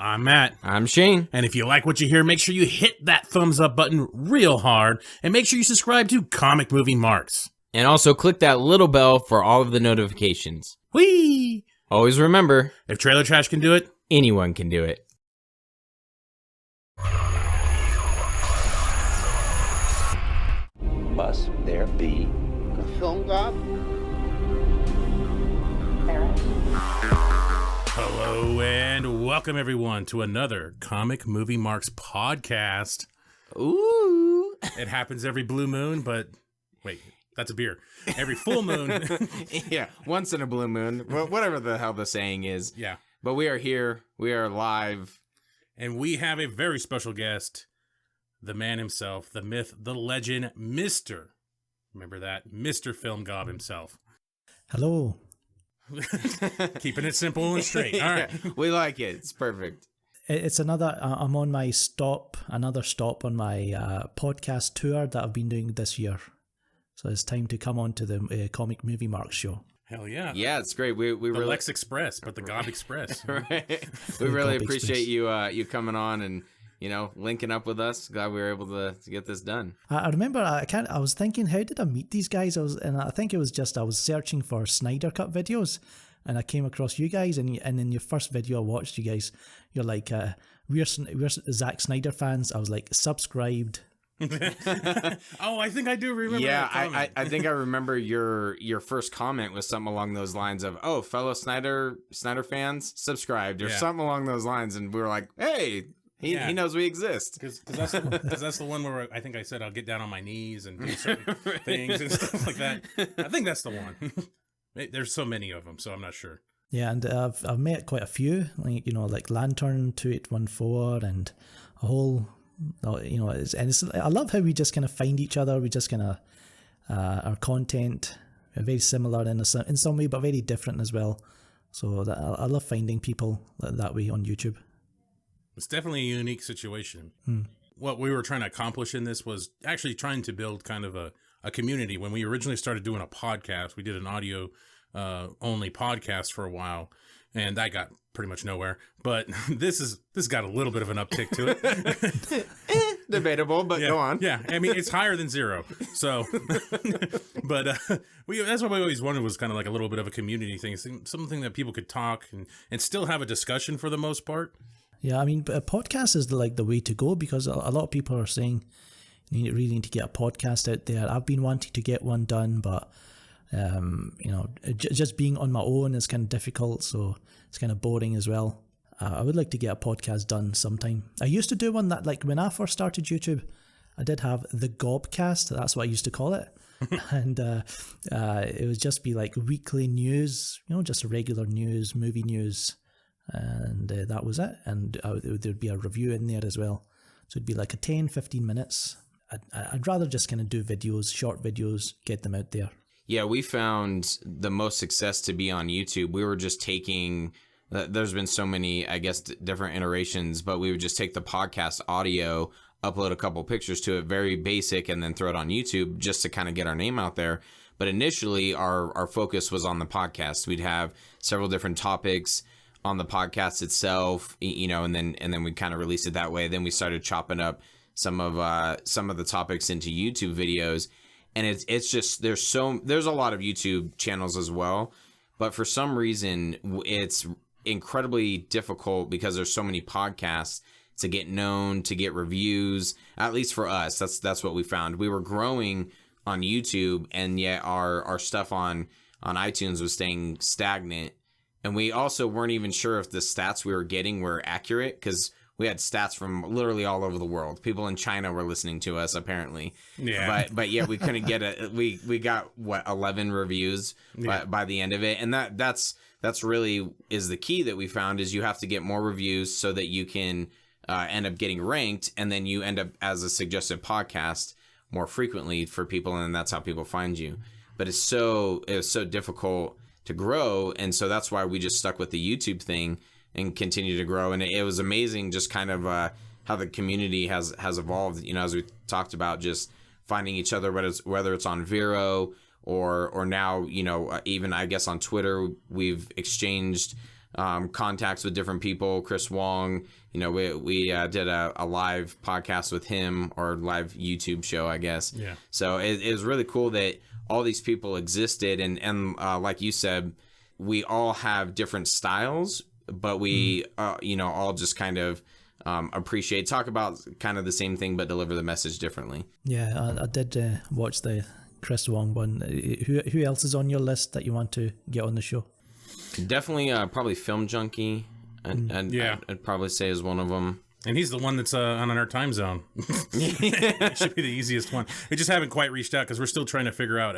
I'm Matt. I'm Shane. And if you like what you hear, make sure you hit that thumbs up button real hard. And make sure you subscribe to Comic Movie Marks. And also click that little bell for all of the notifications. Whee! Always remember, If Trailer Trash can do it, anyone can do it. Must there be a Film GOB? hello and welcome everyone to another Comic Movie Marks podcast. Ooh. It happens every blue moon, but wait, that's a beer. Every full moon. Yeah, once in a blue moon. Whatever the hell the saying is. Yeah. But we are here. We are live. And we have a very special guest. The man himself, the myth, the legend, Mr. Remember that? Mr. Film GOB himself. Hello. Keeping it simple and straight. All right. Yeah, we like it. It's perfect. It's another, I'm on my another stop on my podcast tour that I've been doing this year. So it's time to come on to the Comic Movie Marks show. Hell yeah. Yeah, it's great. We the really Lex Express, but the GOB Express. Right. We really GOB appreciate Express. you coming on and linking up with us. Glad we were able to get this done. I remember I was thinking, how did I meet these guys? I think it was just I was searching for Snydercut videos, and I came across you guys. And in your first video I watched, you guys, you're like, we're Zack Snyder fans. I was like, subscribed. Oh, I think I do remember. Yeah, that I think I remember your first comment was something along those lines of, "Oh, fellow Snyder fans, subscribed," or something along those lines, and we were like, "Hey." He knows we exist. Because that's the one where I think I said I'll get down on my knees and do certain things and stuff like that. I think that's the one. There's so many of them, so I'm not sure. Yeah, and I've met quite a few, like Lantern 2814 and a whole, I love how we just kind of find each other. We just kind of our content are very similar in some way, but very different as well. So I love finding people that way on YouTube. It's definitely a unique situation. What we were trying to accomplish in this was actually trying to build kind of a community. When we originally started doing a podcast, we did an audio only podcast for a while, and that got pretty much nowhere. But this got a little bit of an uptick to it. Debatable, but Yeah, go on. Yeah, I mean, it's higher than zero. So, but that's what we always wanted, was kind of like a little bit of a community thing, something that people could talk and still have a discussion for the most part. Yeah, I mean, a podcast is like the way to go, because a lot of people are saying you really need to get a podcast out there. I've been wanting to get one done, but just being on my own is kind of difficult, so it's kind of boring as well. I would like to get a podcast done sometime. I used to do one that, like, when I first started YouTube, I did have the Gobcast. That's what I used to call it. And it would just be like weekly news, just regular news, movie news. And that was it. And there'd be a review in there as well. So it'd be like a 10-15 minutes. I'd rather just kind of do videos, short videos, get them out there. Yeah, we found the most success to be on YouTube. We were just taking, there's been so many, I guess, different iterations, but we would just take the podcast audio, upload a couple pictures to it, very basic, and then throw it on YouTube just to kind of get our name out there. But initially, our focus was on the podcast. We'd have several different topics on the podcast itself, and then we kind of released it that way. Then we started chopping up some of the topics into YouTube videos, and it's just there's a lot of YouTube channels as well, but for some reason it's incredibly difficult because there's so many podcasts to get known, to get reviews. At least for us, that's what we found. We were growing on YouTube, and yet our stuff on iTunes was staying stagnant. And we also weren't even sure if the stats we were getting were accurate, because we had stats from literally all over the world. People in China were listening to us, apparently. Yeah. But yet we couldn't get we got 11 reviews by the end of it, and that's really is the key that we found, is you have to get more reviews so that you can end up getting ranked, and then you end up as a suggested podcast more frequently for people, and that's how people find you. But it was so difficult to grow, and so that's why we just stuck with the YouTube thing and continue to grow. And it was amazing just kind of how the community has evolved, as we talked about, just finding each other, whether it's on Vero or now, even I guess on Twitter, we've exchanged contacts with different people. Chris Wong, you know, we did a live podcast with him, or live YouTube show, I guess. Yeah. So it was really cool that all these people existed, and like you said, we all have different styles, but we you know, all just kind of talk about kind of the same thing but deliver the message differently. Yeah, I did watch the Chris Wong one. Who else is on your list that you want to get on the show? Definitely probably Film Junkie, and Yeah. I'd probably say is one of them. And he's the one that's on our time zone. It should be the easiest one. We just haven't quite reached out because we're still trying to figure out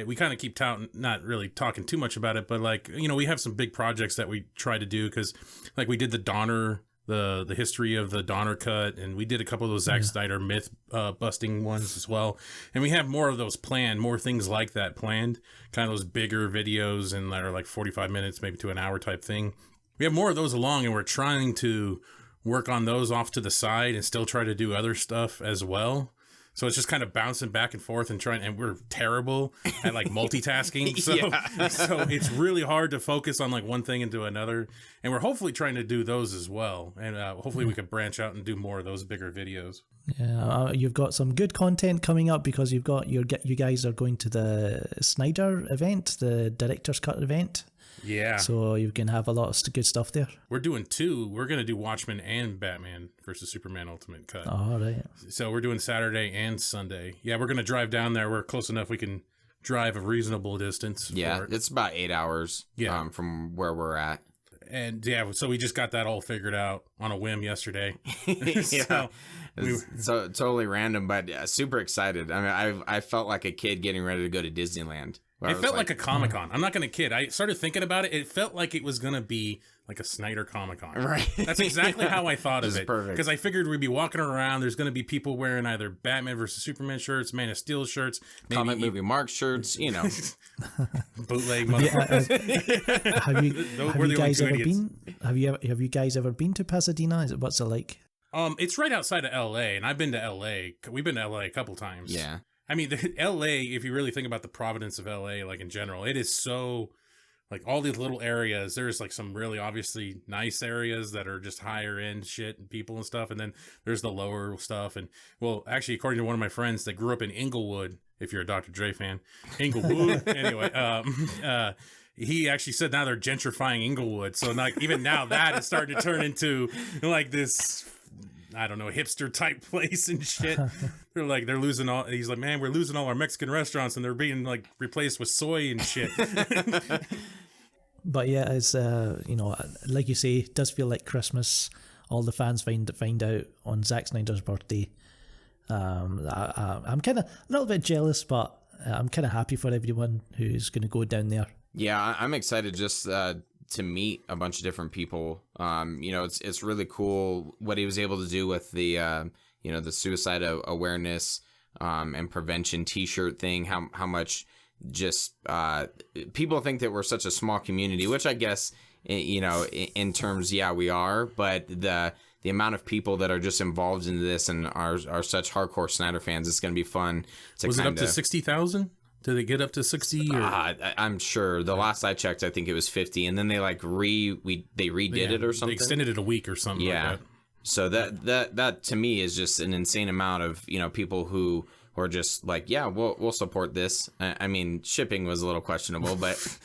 we kind of keep not really talking too much about it, but like, you know, we have some big projects that we try to do, because like we did the Donner, the history of the Donner cut, and we did a couple of those Zack Snyder myth busting ones as well. And we have more of those planned, more things like that planned, kind of those bigger videos and that are like 45 minutes, maybe to an hour type thing. We have more of those along, and we're trying to work on those off to the side and still try to do other stuff as well. So it's just kind of bouncing back and forth and and we're terrible at like multitasking. So, so it's really hard to focus on like one thing into another. And we're hopefully trying to do those as well. And hopefully we could branch out and do more of those bigger videos. Yeah, you've got some good content coming up, because you guys are going to the Snyder event, the director's cut event. Yeah. So you can have a lot of good stuff there. We're doing two. We're going to do Watchmen and Batman versus Superman Ultimate Cut. Oh, right. So we're doing Saturday and Sunday. Yeah, we're going to drive down there. We're close enough we can drive a reasonable distance. Yeah, it's about 8 hours from where we're at. And yeah, so we just got that all figured out on a whim yesterday. So totally random, but super excited. I mean, I felt like a kid getting ready to go to Disneyland. It felt like a Comic-Con. I'm not going to kid. I started thinking about it. It felt like it was going to be like a Snyder Comic-Con. Right. That's exactly how I thought of it. Perfect. Because I figured we'd be walking around. There's going to be people wearing either Batman versus Superman shirts, Man of Steel shirts, Comic Movie Mark shirts, you know. Bootleg motherfuckers. Have you guys ever been to Pasadena? What's it like? It's right outside of LA, and I've been to LA. We've been to LA a couple times. Yeah. I mean, LA, if you really think about the providence of LA, like in general, it is so, like all these little areas, there's like some really obviously nice areas that are just higher end shit and people and stuff. And then there's the lower stuff. And well, actually, according to one of my friends that grew up in Inglewood, if you're a Dr. Dre fan, Inglewood, anyway, he actually said now they're gentrifying Inglewood. So like even now that is starting to turn into like this, I don't know, hipster type place and shit. They're losing all. He's like, man, we're losing all our Mexican restaurants, and they're being like replaced with soy and shit. But yeah, it's like you say, it does feel like Christmas. All the fans find out on Zack Snyder's birthday. I'm kind of a little bit jealous, but I'm kind of happy for everyone who's going to go down there. Yeah, I'm excited just to meet a bunch of different people. It's really cool what he was able to do with the the suicide awareness and prevention T-shirt thing. How much just people think that we're such a small community, which I guess in terms, yeah, we are. But the amount of people that are just involved in this and are such hardcore Snyder fans, it's going to be fun. Was it up to 60,000? Did they get up to 60? I'm sure. The last I checked, I think it was 50, and then they like redid it or something. They extended it a week or something. Yeah. Like that. So that to me is just an insane amount of people who are just like, yeah, we'll support this. I mean, shipping was a little questionable, but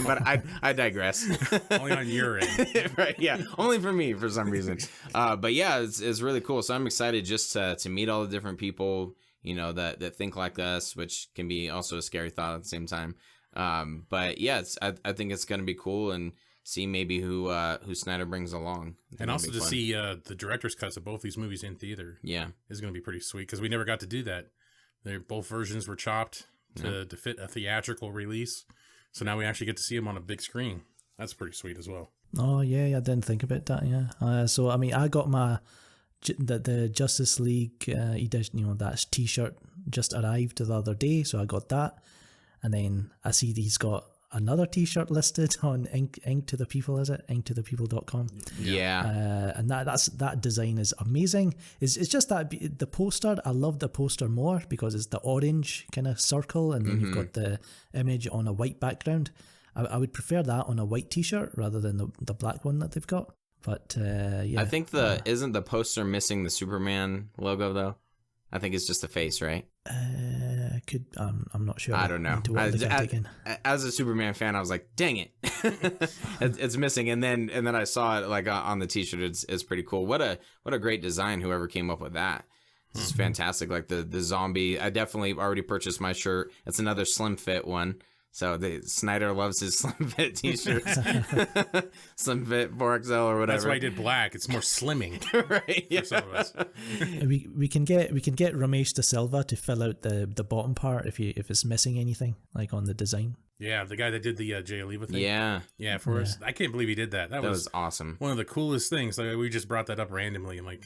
but I digress. Only on your end, right? Yeah, only for me for some reason. But yeah, it's really cool. So I'm excited just to meet all the different people that think like us, which can be also a scary thought at the same time. But yeah, I think it's gonna be cool and see maybe who Snyder brings along. And also to see the director's cuts of both these movies in theater. Yeah, is going to be pretty sweet because we never got to do that. Both versions were chopped to fit a theatrical release, so now we actually get to see them on a big screen. That's pretty sweet as well. Oh yeah, I didn't think about that. Yeah, so I mean, I got the Justice League edition. That T-shirt just arrived the other day, so I got that, and then I see he's got another T-shirt listed on Ink to the People, is it? inktothepeople.com. Yeah. And that design is amazing. It's just that the poster, I love the poster more because it's the orange kind of circle and then you've got the image on a white background. I would prefer that on a white t-shirt rather than the black one that they've got. But yeah, I think isn't the poster missing the Superman logo though? I think it's just the face, right? I'm not sure. I don't know. As a Superman fan, I was like, dang it, it's missing. And then I saw it like on the t-shirt. It's pretty cool. What a great design. Whoever came up with that. This is fantastic. Like the zombie. I definitely already purchased my shirt. It's another slim fit one. So Snyder loves his slim fit t-shirts. Slim fit 4XL or whatever. That's why I did black. It's more slimming. Right. Yeah. For some of us. We can get Ramesh De Silva to fill out the bottom part if it's missing anything, like on the design. Yeah, the guy that did the Jay Oliva thing. Yeah. For us. I can't believe he did that. That was awesome. One of the coolest things. Like, we just brought that up randomly. I'm like,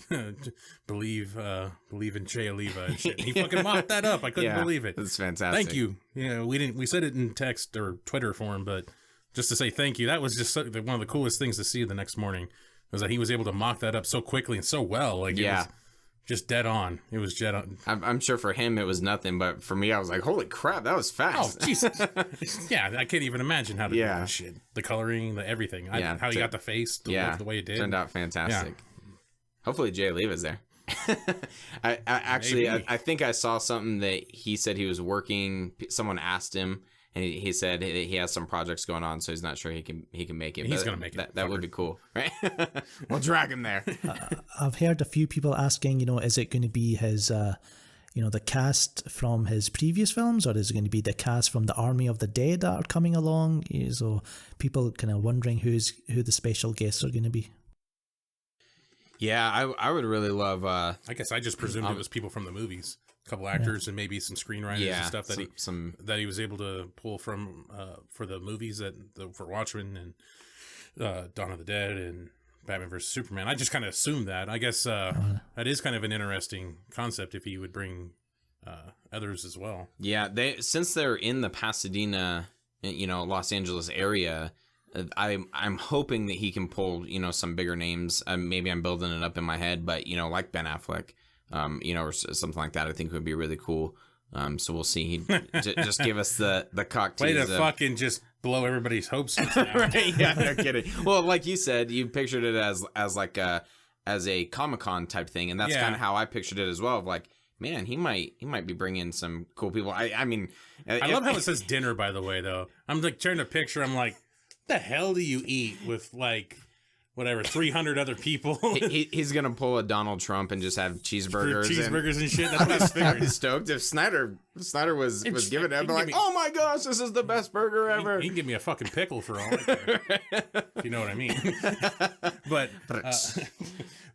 believe in Jay Oliva and shit. He fucking mocked that up. I couldn't believe it. It's fantastic. Thank you. We said it in text or Twitter form, but just to say thank you. That was just one of the coolest things to see the next morning. Was that he was able to mock that up so quickly and so well. Like, it was just dead on. It was dead on. I'm sure for him it was nothing, but for me I was like, holy crap, that was fast. Oh, Jesus. Yeah, I can't even imagine how to do that shit. The coloring, the everything. How he got the face to look the way it did. Turned out fantastic. Yeah. Hopefully Jay Oliva's there. I think I saw something that he said he was working. Someone asked him, and he said he has some projects going on, so he's not sure he can make it. He's gonna make it. That would be cool, right? We'll drag him there. I've heard a few people asking, is it going to be his, the cast from his previous films, or is it going to be the cast from the Army of the Dead that are coming along? So people kind of wondering who the special guests are going to be. Yeah, I would really love. I guess I just presumed it was people from the movies, a couple actors, and maybe some screenwriters and stuff that he was able to pull from for the movies for Watchmen and Dawn of the Dead and Batman vs Superman. I just kind of assumed that. I guess that is kind of an interesting concept if he would bring others as well. Yeah, since they're in the Pasadena, Los Angeles area. I'm hoping that he can pull, some bigger names. Maybe I'm building it up in my head, but, like Ben Affleck, or something like that, I think would be really cool. So we'll see. He just give us the cocktails. Way to fucking just blow everybody's hopes. Right? Yeah, no kidding. Well, like you said, you pictured it as a Comic-Con type thing, and that's kind of how I pictured it as well. Of like, man, he might be bringing some cool people. I mean, I love how it says dinner. By the way, though, I'm like trying to picture. I'm like, the hell do you eat with like whatever 300 other people? He's gonna pull a Donald Trump and just have cheeseburgers and shit. That's what I was figuring. I'd be stoked if Snyder was giving it. I'd be like, oh my gosh, this is the best burger ever. He can give me a fucking pickle for all I care, if you know what I mean.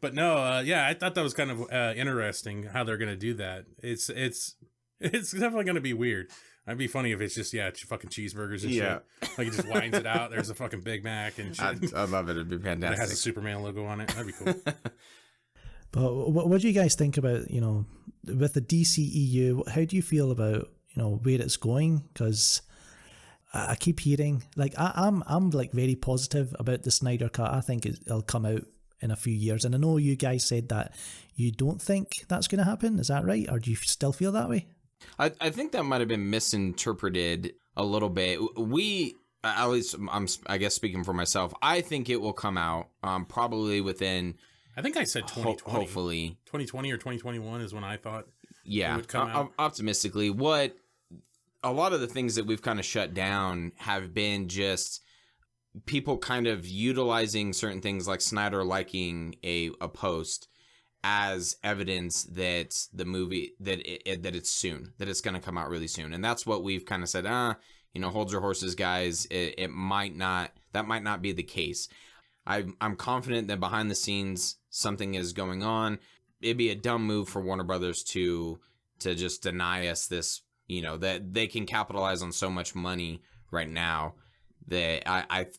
But no, I thought that was kind of interesting how they're gonna do that. It's definitely gonna be weird. It'd be funny if it's just fucking cheeseburgers and shit. Like it just winds it out. There's a fucking Big Mac and shit. I love it. It'd be fantastic. It has a Superman logo on it. That'd be cool. But what do you guys think about with the DCEU? How do you feel about where it's going? Because I keep hearing I'm like very positive about the Snyder Cut. I think it'll come out in a few years, and I know you guys said that you don't think that's going to happen. Is that right, or do you still feel that way? I think that might have been misinterpreted a little bit. At least I guess speaking for myself, I think it will come out probably within. I think I said 2020. Hopefully, 2020 or 2021 is when I thought. Yeah, it would come out. Optimistically, what a lot of the things that we've kind of shut down have been just people kind of utilizing certain things like Snyder liking a post as evidence that the movie that it's soon, that it's going to come out really soon. And that's what we've kind of said, hold your horses, guys. That might not be the case. I'm confident that behind the scenes something is going on. It'd be a dumb move for Warner Brothers to just deny us this, that they can capitalize on so much money right now that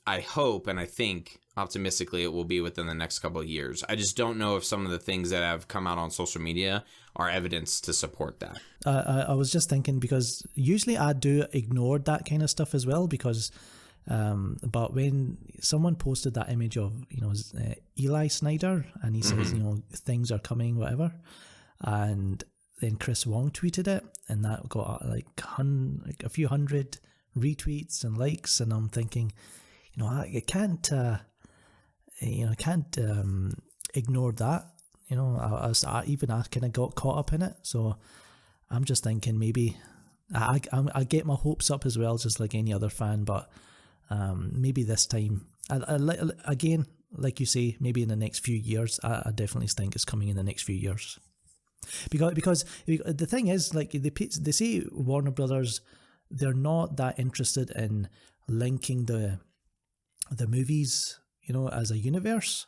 I hope and I think optimistically it will be within the next couple of years. I just don't know if some of the things that have come out on social media are evidence to support that. I was just thinking, because usually I do ignore that kind of stuff as well, because but when someone posted that image of Eli Snyder and he says things are coming, whatever, and then Chris Wong tweeted it, and that got like a few hundred retweets and likes, and I'm thinking, I can't ignore that. I kind of got caught up in it, so I'm just thinking maybe I get my hopes up as well, just like any other fan, but maybe this time, again, like you say, maybe in the next few years. I definitely think it's coming in the next few years. Because the thing is, like they say Warner Brothers, they're not that interested in linking the movies, as a universe,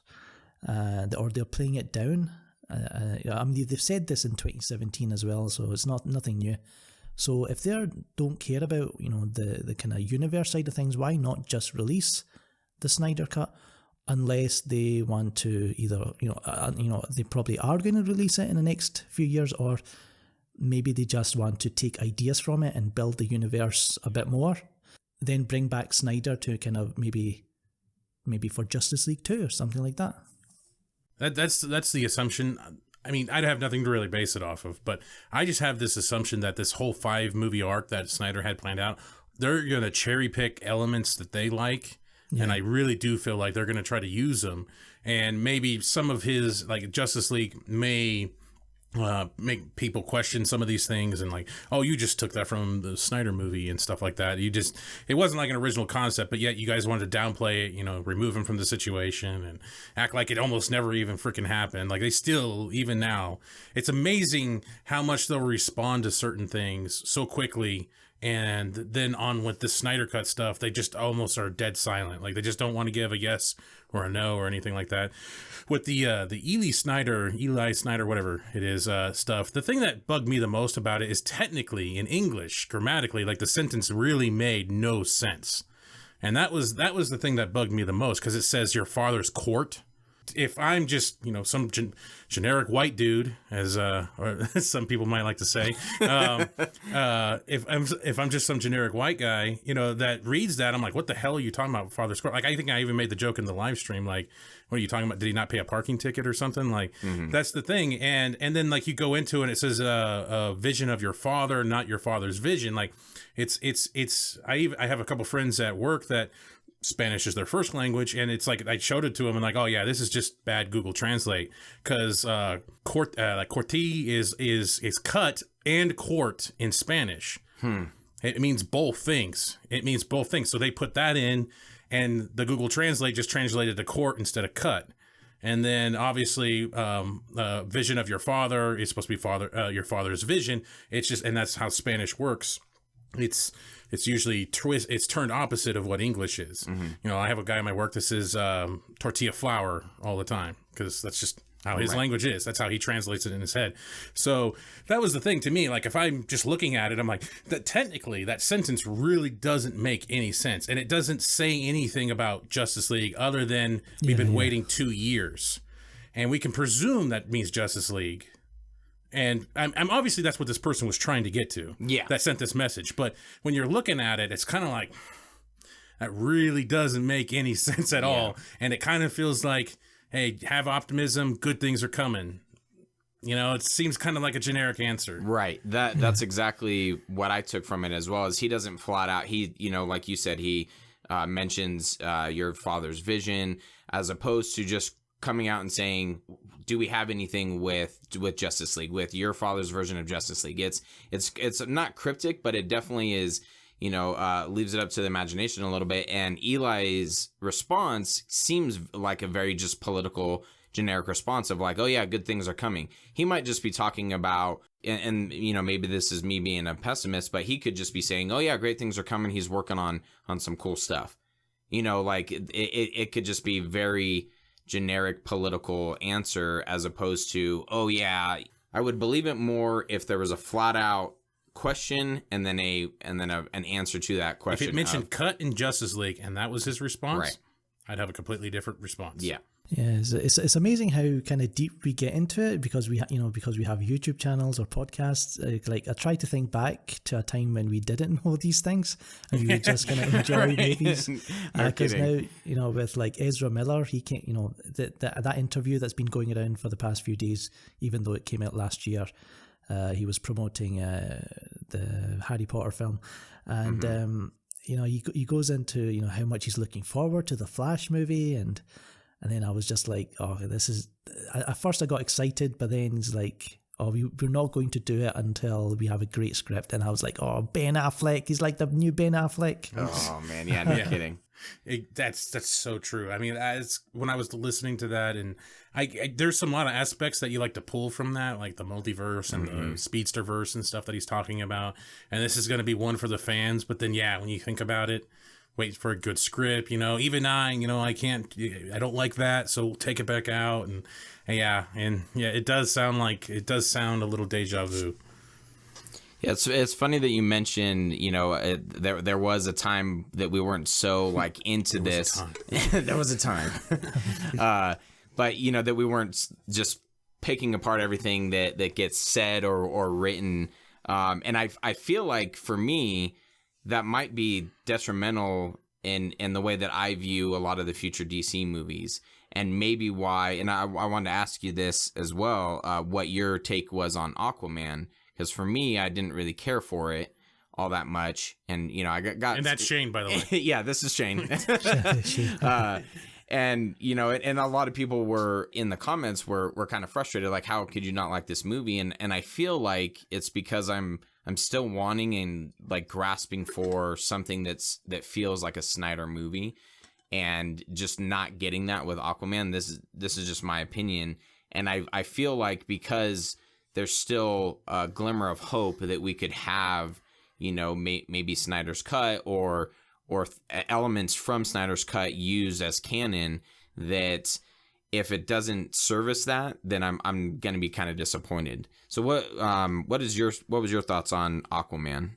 or they're playing it down. I mean, they've said this in 2017 as well, so it's nothing new. So if they don't care about the kind of universe side of things, why not just release the Snyder Cut? Unless they want to either, they probably are going to release it in the next few years, or maybe they just want to take ideas from it and build the universe a bit more, then bring back Snyder to kind of maybe for Justice League 2 or something like that. That's the assumption. I mean, I'd have nothing to really base it off of, but I just have this assumption that this whole 5-movie arc that Snyder had planned out, they're going to cherry pick elements that they like. Yeah. And I really do feel like they're going to try to use them. And maybe some of his, like Justice League, may make people question some of these things and like, oh, you just took that from the Snyder movie and stuff like that. It wasn't like an original concept, but yet you guys wanted to downplay it, remove him from the situation and act like it almost never even freaking happened. Like they still, even now, it's amazing how much they'll respond to certain things so quickly. And then on with the Snyder Cut stuff, they just almost are dead silent. Like they just don't want to give a yes or a no or anything like that. With the Eli Snyder, whatever it is, stuff, the thing that bugged me the most about it is technically in English, grammatically, like the sentence really made no sense. And that was the thing that bugged me the most, because it says your father's court. If I'm just, some generic white dude, as or some people might like to say, if I'm just some generic white guy, that reads that, I'm like, what the hell are you talking about, father's court? Like, I think I even made the joke in the live stream, like, what are you talking about? Did he not pay a parking ticket or something? Like, That's the thing. And then like you go into it and it says a vision of your father, not your father's vision. Like, I have a couple friends at work that Spanish is their first language, and it's like I showed it to them and like, oh yeah, this is just bad Google Translate, because corti is cut and court in Spanish. It means both things. So they put that in, and the Google Translate just translated to court instead of cut. And then obviously, vision of your father is supposed to be your father's vision. It's just, and that's how Spanish works. It's usually it's turned opposite of what English is. I have a guy in my work that says tortilla flour all the time, because that's just how his language is. That's how he translates it in his head. So that was the thing to me. Like, if I'm just looking at it, I'm like, that technically that sentence really doesn't make any sense. And it doesn't say anything about Justice League other than we've been waiting 2 years. And we can presume that means Justice League. And I'm obviously that's what this person was trying to get to. Yeah. That sent this message. But when you're looking at it, it's kind of like, that really doesn't make any sense at all. And it kind of feels like, hey, have optimism, good things are coming. It seems kind of like a generic answer. Right. That's exactly what I took from it as well, is he doesn't flat out, like you said, he mentions your father's vision, as opposed to just coming out and saying, do we have anything with Justice League, with your father's version of Justice League? It's not cryptic, but it definitely is, leaves it up to the imagination a little bit. And Eli's response seems like a very just political, generic response of like, oh yeah, good things are coming. He might just be talking about, and maybe this is me being a pessimist, but he could just be saying, oh yeah, great things are coming. He's working on some cool stuff. Like it could just be very generic political answer, as opposed to, oh yeah, I would believe it more if there was a flat out question and then an answer to that question. If it mentioned cut in Justice League and that was his response, right, I'd have a completely different response. Yeah. Yeah, it's amazing how kind of deep we get into it, because we have YouTube channels or podcasts. Like, I try to think back to a time when we didn't know these things and we were just kind of enjoy movies. Because now, with like Ezra Miller, he can't, that interview that's been going around for the past few days, even though it came out last year, he was promoting the Harry Potter film, and he goes into, how much he's looking forward to the Flash movie, and then I was just like, oh, this is, at first I got excited, but then he's like, oh, we're not going to do it until we have a great script. And I was like, oh, Ben Affleck, he's like the new Ben Affleck. Oh man, yeah, no kidding. That's so true. I mean, when I was listening to that, and there's a lot of aspects that you like to pull from that, like the multiverse and the speedster verse and stuff that he's talking about. And this is going to be one for the fans. But then, yeah, when you think about it, wait for a good script, even I don't like that, so take it back out. And it does sound a little deja vu. Yeah, it's funny that you mentioned, there was a time that we weren't so like into this. There was a time. But that we weren't just picking apart everything that gets said or written. And I feel like for me, that might be detrimental in the way that I view a lot of the future DC movies, and maybe why. And I wanted to ask you this as well, what your take was on Aquaman. Because for me, I didn't really care for it all that much. And, I got... And that's Shane, by the way. Yeah, this is Shane. And, and a lot of people were in the comments were kind of frustrated. Like, how could you not like this movie? And I feel like it's because I'm still wanting and like grasping for something that feels like a Snyder movie, and just not getting that with Aquaman. This is just my opinion. And I feel like because there's still a glimmer of hope that we could have, maybe Snyder's cut or elements from Snyder's cut used as canon, that if it doesn't service that, then I'm going to be kind of disappointed. So what was your thoughts on Aquaman?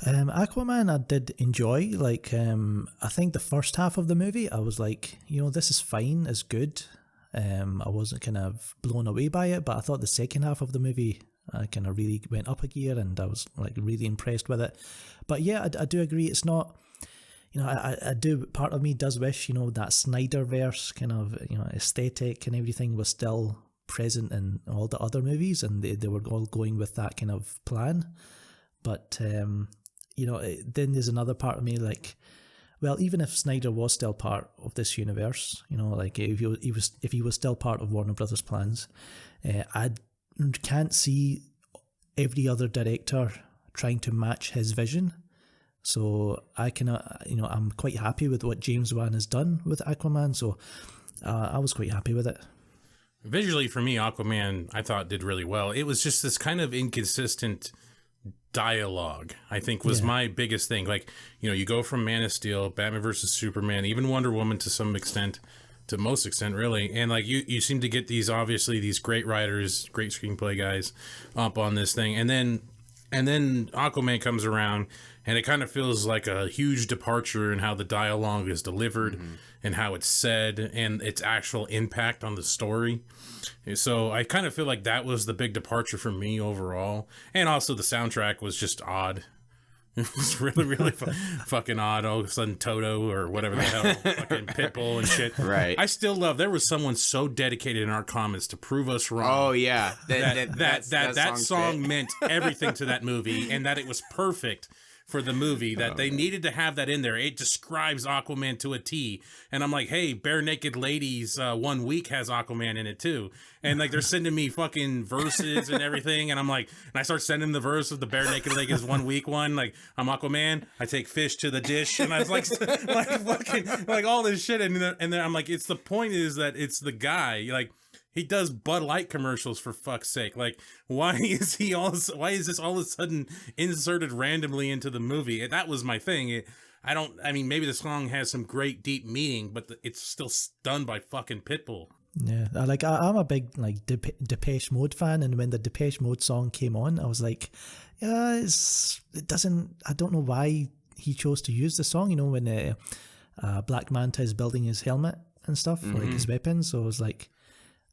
Aquaman I did enjoy. Like, I think the first half of the movie, I was like, this is fine, it's good. I wasn't kind of blown away by it, but I thought the second half of the movie kind of really went up a gear, and I was like really impressed with it. But yeah, I do agree, it's not, I do, part of me does wish, that Snyderverse kind of, aesthetic and everything was still present in all the other movies, and they were all going with that kind of plan. But, then there's another part of me like, well, even if Snyder was still part of this universe, like if he was still part of Warner Brothers' plans, I can't see every other director trying to match his vision. So I cannot, I'm quite happy with what James Wan has done with Aquaman. So I was quite happy with it. Visually, for me, Aquaman, I thought did really well. It was just this kind of inconsistent dialogue, I think, was my biggest thing. Like, you go from Man of Steel, Batman versus Superman, even Wonder Woman to some extent, to most extent, really. And like you seem to get these great writers, great screenplay guys up on this thing. And then Aquaman comes around, and it kind of feels like a huge departure in how the dialogue is delivered and how it's said and its actual impact on the story. So I kind of feel like that was the big departure for me overall. And also the soundtrack was just odd. It was really, really fucking odd. All of a sudden Toto or whatever the hell, fucking Pitbull and shit. Right. I still love, there was someone so dedicated in our comments to prove us wrong. Oh yeah. That song meant everything to that movie, and that it was perfect for the movie, that they needed to have that in there. It describes Aquaman to a T. And I'm like, hey, Bare Naked Ladies 1 week has Aquaman in it too. And like, they're sending me fucking verses and everything. And I'm like, and I start sending the verse of the Bare Naked Ladies 1 week one. Like, I'm Aquaman, I take fish to the dish. And I was like, fucking, like all this shit. And then I'm like, it's the point is that it's the guy, like, he does Bud Light commercials, for fuck's sake. Like, why is this all of a sudden inserted randomly into the movie? That was my thing. Maybe the song has some great deep meaning, but it's still done by fucking Pitbull. Yeah, I'm a big like Depeche Mode fan, and when the Depeche Mode song came on, I was like, I don't know why he chose to use the song. When Black Manta is building his helmet and stuff, like his weapons. So I was like,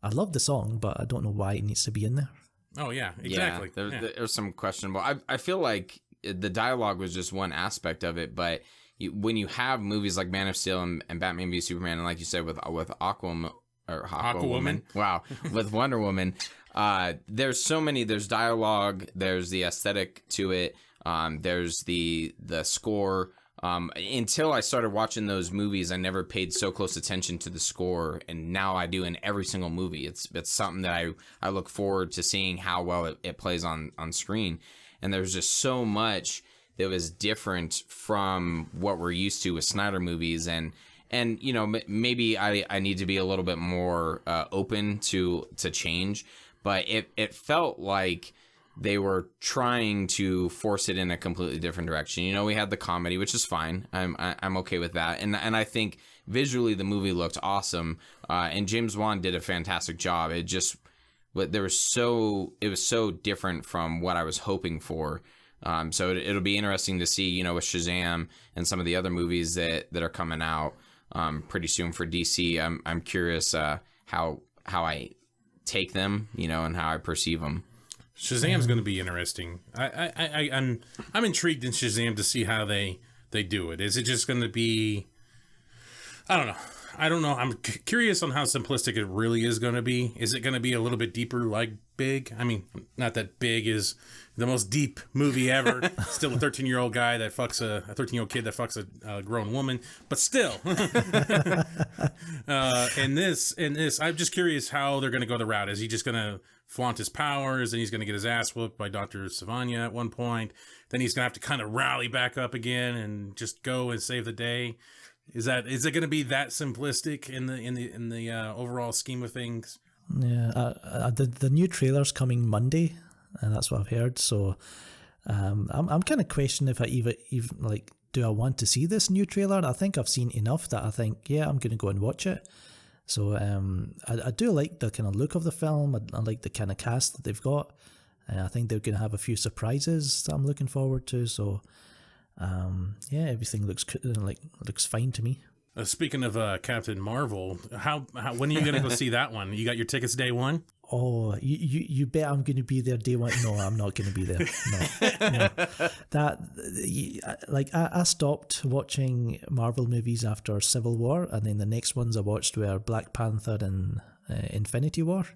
I love the song, but I don't know why it needs to be in there. Oh, yeah, exactly. Yeah, there's some questionable. I feel like the dialogue was just one aspect of it, but when you have movies like Man of Steel and Batman v Superman, and like you said with Aquawoman, wow, with Wonder Woman, there's so many. There's dialogue. There's the aesthetic to it. There's the score. Until I started watching those movies, I never paid so close attention to the score, and now I do in every single movie. It's something that I look forward to seeing how well it plays on screen. And there's just so much that was different from what we're used to with Snyder movies, and you know, maybe I need to be a little bit more open to change, but it felt like they were trying to force it in a completely different direction. You know, we had the comedy, which is fine. I'm okay with that. And I think visually the movie looked awesome. And James Wan did a fantastic job. It was so different from what I was hoping for. So it'll be interesting to see, you know, with Shazam and some of the other movies that are coming out pretty soon for DC. I'm curious how I take them, you know, and how I perceive them. Shazam's going to be interesting. I'm intrigued in Shazam to see how they do it. Is it just going to be? I don't know. I'm curious on how simplistic it really is going to be. Is it going to be a little bit deeper, like Big? I mean, not that Big is the most deep movie ever. Still a 13-year-old guy that fucks a 13-year-old kid that fucks a grown woman. But still, in this, I'm just curious how they're going to go the route. Is he just going to flaunt his powers and he's going to get his ass whooped by Dr. Savanya at one point? Then he's going to have to kind of rally back up again and just go and save the day. Is it going to be that simplistic in the overall scheme of things? Yeah, the new trailer's coming Monday, and that's what I've heard. So, I'm kind of questioning if I even like, do I want to see this new trailer? I think I've seen enough that I think, yeah, I'm going to go and watch it. So, I do like the kind of look of the film. I like the kind of cast that they've got. I think they're going to have a few surprises that I'm looking forward to. So, yeah, everything looks fine to me. Speaking of Captain Marvel, how when are you gonna go see that one? You got your tickets day one? Oh, you bet I'm going to be there day one. No, I'm not going to be there. No. I stopped watching Marvel movies after Civil War, and then the next ones I watched were Black Panther and Infinity War,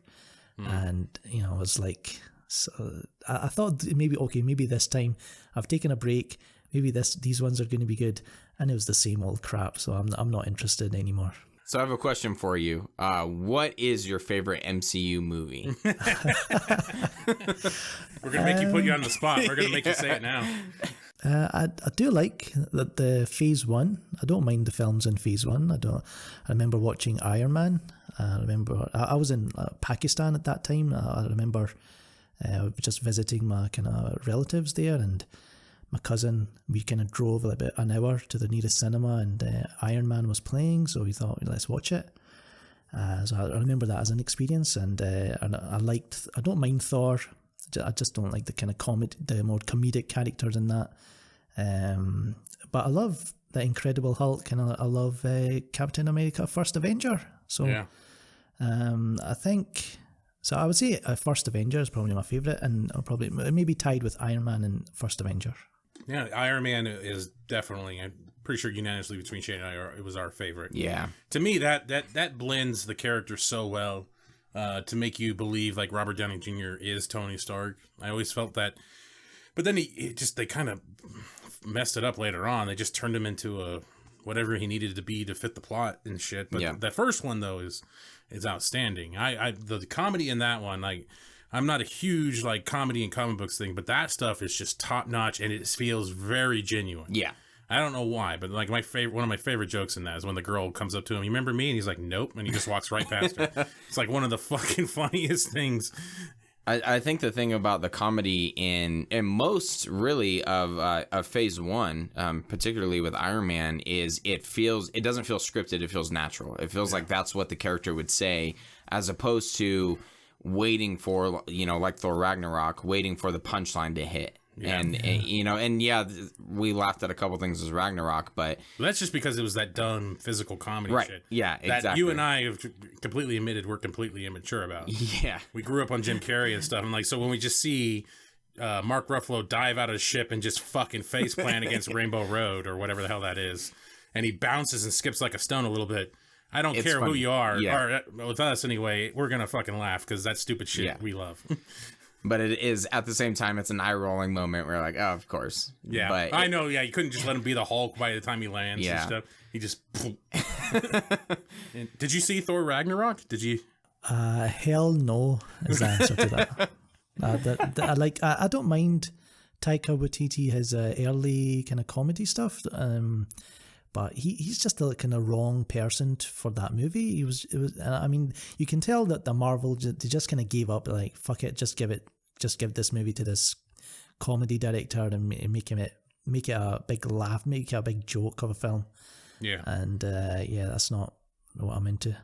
and you know, I was like, so I thought maybe this time I've taken a break. Maybe these ones are going to be good, and it was the same old crap. So I'm not interested anymore. So I have a question for you. What is your favorite MCU movie? We're gonna make you put you on the spot. We're gonna make you say it now. I do like the Phase 1. I don't mind the films in Phase 1. I remember watching Iron Man. I remember I was in Pakistan at that time. I remember just visiting my kind of relatives there, and my cousin, we kind of drove about an hour to the nearest cinema, and Iron Man was playing, so we thought, let's watch it. So I remember that as an experience, and I don't mind Thor. I just don't like the kind of the more comedic characters in that. But I love the Incredible Hulk, and I love Captain America: First Avenger. So yeah. I think. So I would say First Avenger is probably my favourite, and probably maybe tied with Iron Man and First Avenger. Yeah, Iron Man is definitely, I'm pretty sure unanimously between Shane and I, it was our favorite. Yeah. To me, that blends the character so well to make you believe like Robert Downey Jr. is Tony Stark. I always felt that. But then they kind of messed it up later on. They just turned him into whatever he needed to be to fit the plot and shit. But yeah. That first one, though, is outstanding. The comedy in that one, like, I'm not a huge like comedy and comic books thing, but that stuff is just top notch, and it feels very genuine. Yeah, I don't know why, but like one of my favorite jokes in that is when the girl comes up to him. You remember me? And he's like, nope, and he just walks right past her. It's like one of the fucking funniest things. I think the thing about the comedy in most really of Phase 1, particularly with Iron Man, is it doesn't feel scripted. It feels natural. It feels like that's what the character would say, as opposed to waiting for, you know, like Thor Ragnarok, waiting for the punchline to hit. Yeah. You know, we laughed at a couple things as Ragnarok, but that's just because it was that dumb physical comedy right. shit. Yeah, exactly. That you and I have completely admitted we're completely immature about. Yeah. We grew up on Jim Carrey and stuff, and like, so when we just see Mark Ruffalo dive out of the ship and just fucking face plant against Rainbow Road or whatever the hell that is, and he bounces and skips like a stone a little bit. I don't care funny. Who you are, or with us anyway, we're gonna fucking laugh because that stupid shit we love. But it is, at the same time, it's an eye-rolling moment where like, oh, of course. Yeah, but I know. Yeah, you couldn't just let him be the Hulk by the time he lands and stuff. He just... Did you see Thor Ragnarok? Did you... Hell no is the answer to that. I don't mind Taika Waititi, his early kind of comedy stuff, but he's just the kind of wrong person for that movie. I mean, you can tell that the Marvel, they just kind of gave up, like, fuck it, just give this movie to this comedy director and make it a big laugh, make it a big joke of a film. Yeah. And that's not what I'm into.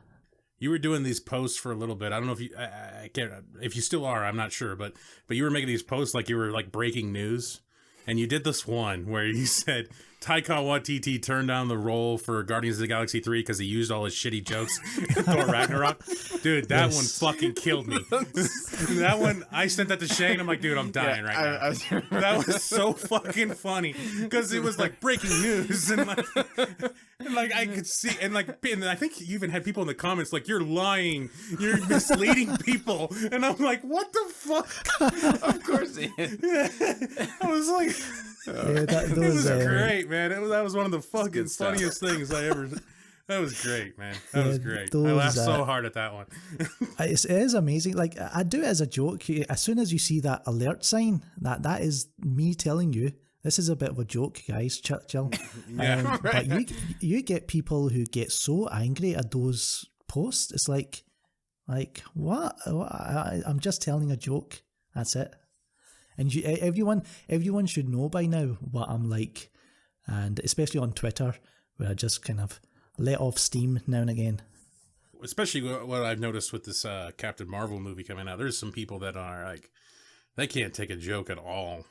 You were doing these posts for a little bit. I don't know if you, I can't, if you still are, I'm not sure, but you were making these posts like you were like breaking news, and you did this one where you said Taika Waititi turned down the role for Guardians of the Galaxy 3 because he used all his shitty jokes in Thor Ragnarok. Dude, that one fucking killed me. That one, I sent that to Shane. I'm like, dude, I'm dying right now. That was so fucking funny because it was like breaking news and like I could see and I think you even had people in the comments like, you're lying, you're misleading people, and I'm like, what the fuck? Of course it is. Yeah. I was like, it was great, man. That was one of the fucking funniest things I ever. That was great, man. That was great. I laughed so hard at that one. It is amazing. Like, I do it as a joke. As soon as you see that alert sign, that is me telling you, this is a bit of a joke, guys. Chill. Yeah, right. But you get people who get so angry at those posts. It's like what? I'm just telling a joke. That's it. And everyone should know by now what I'm like, and especially on Twitter, where I just kind of let off steam now and again. Especially what I've noticed with this Captain Marvel movie coming out, there's some people that are like, they can't take a joke at all.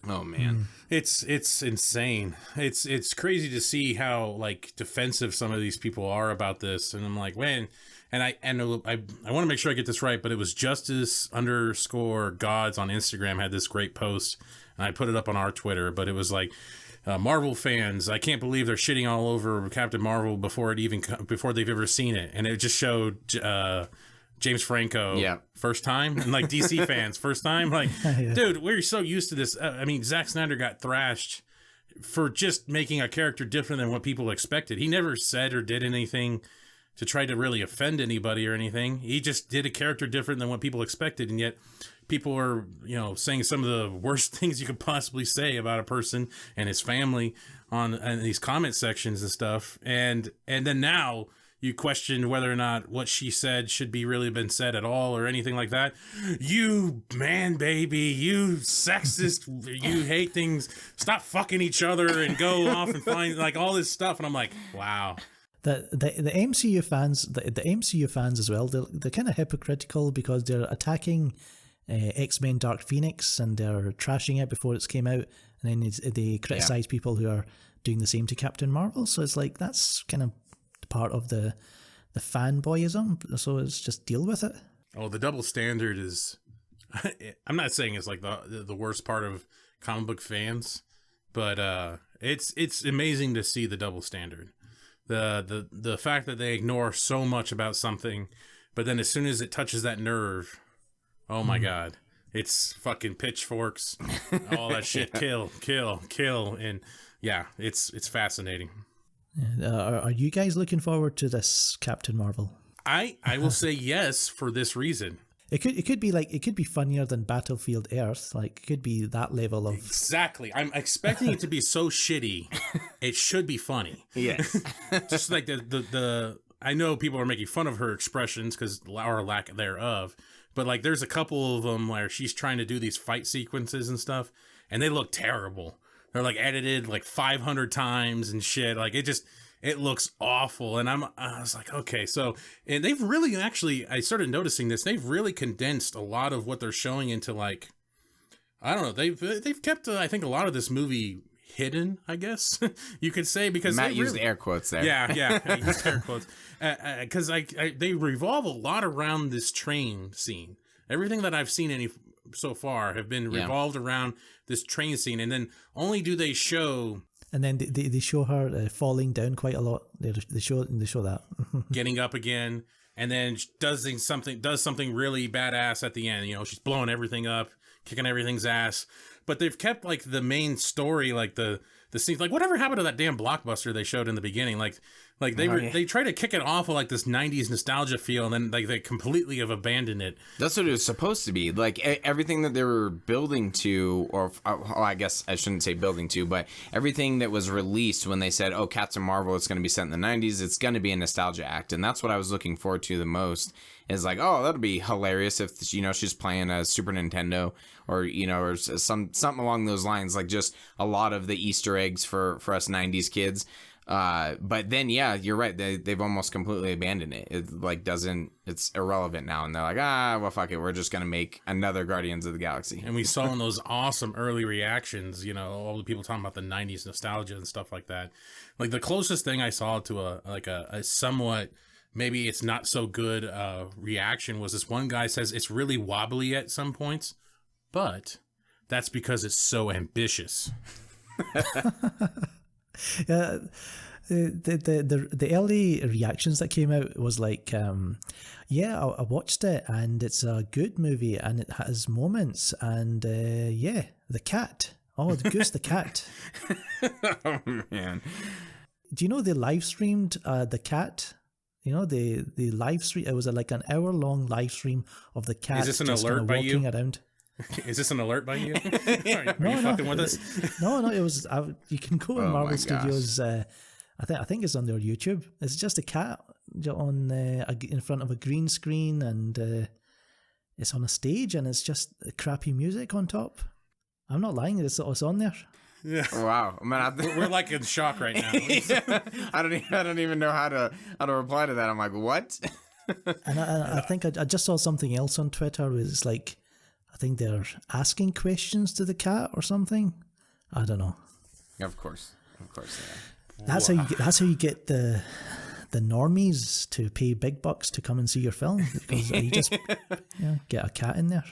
Oh man, it's insane. It's crazy to see how like defensive some of these people are about this, and I'm like, man. And I want to make sure I get this right, but it was Justice_Gods on Instagram had this great post, and I put it up on our Twitter, but it was like, Marvel fans, I can't believe they're shitting all over Captain Marvel before they've ever seen it. And it just showed James Franco first time, and like DC fans first time. Like, dude, we're so used to this. I mean, Zack Snyder got thrashed for just making a character different than what people expected. He never said or did anything to try to really offend anybody or anything. He just did a character different than what people expected, and yet people are, saying some of the worst things you could possibly say about a person and his family in these comment sections and stuff. And then now you question whether or not what she said should be really been said at all or anything like that. You man, baby, you sexist, you hate things. Stop fucking each other and go off and find like all this stuff. And I'm like, wow. The MCU fans, the MCU fans as well, they're kind of hypocritical because they're attacking X-Men Dark Phoenix and they're trashing it before it's came out, and then they criticize people who are doing the same to Captain Marvel. So it's like, that's kind of part of the fanboyism. So it's just deal with it. Oh, the double standard is, I'm not saying it's like the worst part of comic book fans, but it's amazing to see the double standard. The fact that they ignore so much about something, but then as soon as it touches that nerve, oh my God, it's fucking pitchforks, all that shit, kill, and yeah, it's fascinating. Are you guys looking forward to this Captain Marvel? I will say yes for this reason. It could be funnier than Battlefield Earth. Like, it could be that level of... Exactly. I'm expecting it to be so shitty, it should be funny. Yes. Just like the I know people are making fun of her expressions because or lack thereof, but like there's a couple of them where she's trying to do these fight sequences and stuff, and they look terrible. They're like edited like 500 times and shit. Like it looks awful. And I was like, okay, so, and they've really actually, I started noticing this, they've really condensed a lot of what they're showing into like, I don't know, they've kept, I think, a lot of this movie hidden, I guess you could say, because Matt used air quotes there. Yeah, I used air quotes. Because they revolve a lot around this train scene. Everything that I've seen so far have been revolved around this train scene, and then only do they show... And then they show her falling down quite a lot. They show that. Getting up again. and then does something really badass at the end. You know, she's blowing everything up, kicking everything's ass. But they've kept like the main story, like the scenes, like whatever happened to that damn blockbuster they showed in the beginning, like they try to kick it off with like this 90s nostalgia feel, and then like they completely have abandoned it. That's what it was supposed to be. Like everything that they were building to, or I guess I shouldn't say building to, but everything that was released when they said, oh, Captain Marvel, it's going to be set in the 90s, it's going to be a nostalgia act. And that's what I was looking forward to the most, is like, oh, that'll be hilarious if, you know, she's playing a Super Nintendo, or, you know, or something along those lines, like just a lot of the Easter eggs for us 90s kids. But then, yeah, you're right. They've almost completely abandoned it. It like it's irrelevant now. And they're like, well, fuck it. We're just going to make another Guardians of the Galaxy. And we saw in those awesome early reactions, you know, all the people talking about the 90s nostalgia and stuff like that. Like the closest thing I saw to a somewhat, maybe it's not so good, reaction was this one guy says it's really wobbly at some points, but that's because it's so ambitious. Yeah, the early reactions that came out was like, yeah, I watched it and it's a good movie and it has moments, and yeah, the cat. Oh, the Goose the cat. Oh man! Do you know they live streamed the cat? You know, the live stream. It was like an hour-long live stream of the cat. Is this an just alert by you? Around. Is this an alert by you? Are you fucking with us? No, it was. You can go on Marvel Studios. I think it's on their YouTube. It's just a cat on in front of a green screen, and it's on a stage, and it's just crappy music on top. I'm not lying. It's on there. Yeah. Wow, man, we're like in shock right now. Yeah. I don't even know how to reply to that. I'm like, what? And I think I just saw something else on Twitter. It's like, I think they're asking questions to the cat or something. I don't know. Of course, yeah. That's how you get the normies to pay big bucks to come and see your film, because you just get a cat in there.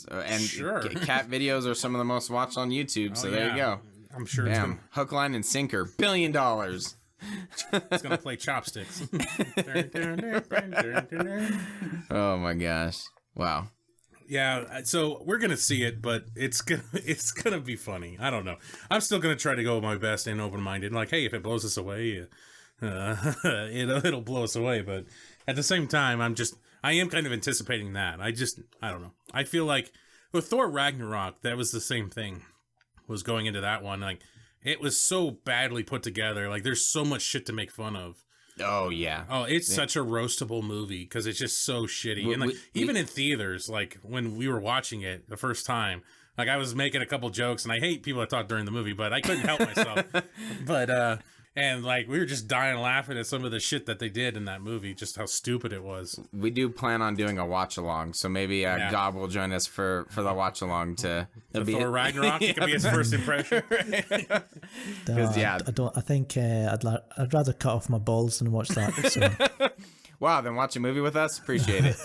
And sure. Cat videos are some of the most watched on YouTube. So there you go. I'm sure. Bam. Hook, line, and sinker. $1 billion. It's gonna play chopsticks. Oh my gosh! Wow. Yeah, so we're gonna see it, but it's gonna be funny. I don't know. I'm still gonna try to go with my best and open minded. Like, hey, if it blows us away, it'll blow us away. But at the same time, I am kind of anticipating that. I don't know. I feel like with Thor Ragnarok, that was the same thing. Was going into that one, like, it was so badly put together. Like, there's so much shit to make fun of. Oh yeah. Oh, it's such a roastable movie because it's just so shitty. And like, even in theaters, like when we were watching it the first time, like I was making a couple jokes, and I hate people that talk during the movie, but I couldn't help myself. But and like we were just dying laughing at some of the shit that they did in that movie, just how stupid it was. We do plan on doing a watch along, so maybe Gob will join us for the watch along to Thor Ragnarok. It could be his first impression. I think I'd rather cut off my balls than watch that. So. Wow, then watch a movie with us. Appreciate it.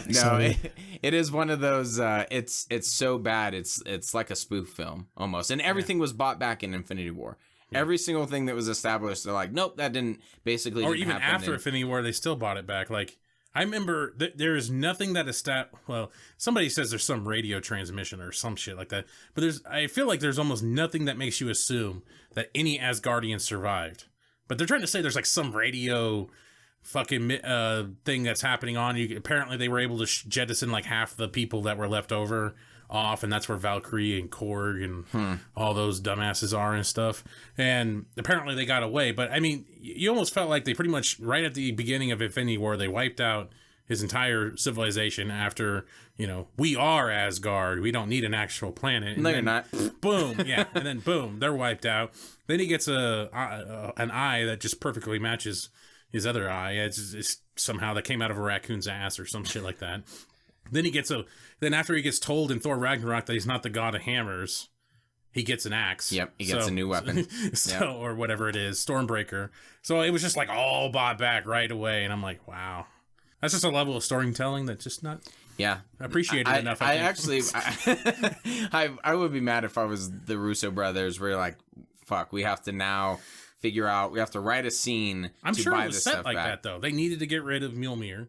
No, it is one of those. It's so bad. It's like a spoof film almost, and everything was bought back in Infinity War. Yeah. Every single thing that was established, they're like, nope, that didn't basically. Or even after Infinity War, they still bought it back. Like I remember, there is nothing that well, somebody says there's some radio transmission or some shit like that, but I feel like there's almost nothing that makes you assume that any Asgardians survived. But they're trying to say there's like some radio fucking thing that's happening on. Apparently they were able to jettison like half the people that were left over off, and that's where Valkyrie and Korg and all those dumbasses are and stuff. And apparently they got away. But I mean, you almost felt like they pretty much, right at the beginning of Infinity War, they wiped out his entire civilization after, we are Asgard. We don't need an actual planet. And no, you're not. Boom. Yeah. And then boom, they're wiped out. Then he gets an eye that just perfectly matches his other eye. It's somehow that came out of a raccoon's ass or some shit like that. Then after he gets told in Thor Ragnarok that he's not the god of hammers, he gets an axe. Yep, he gets a new weapon. Or whatever it is, Stormbreaker. So it was just like all bought back right away, and I'm like, wow. That's just a level of storytelling that's just not appreciated enough. I would be mad if I was the Russo brothers. We're like, fuck, we have to now figure out, we have to write a scene I'm to sure buy it was this set stuff like back. that, though. They needed to get rid of Mjolnir.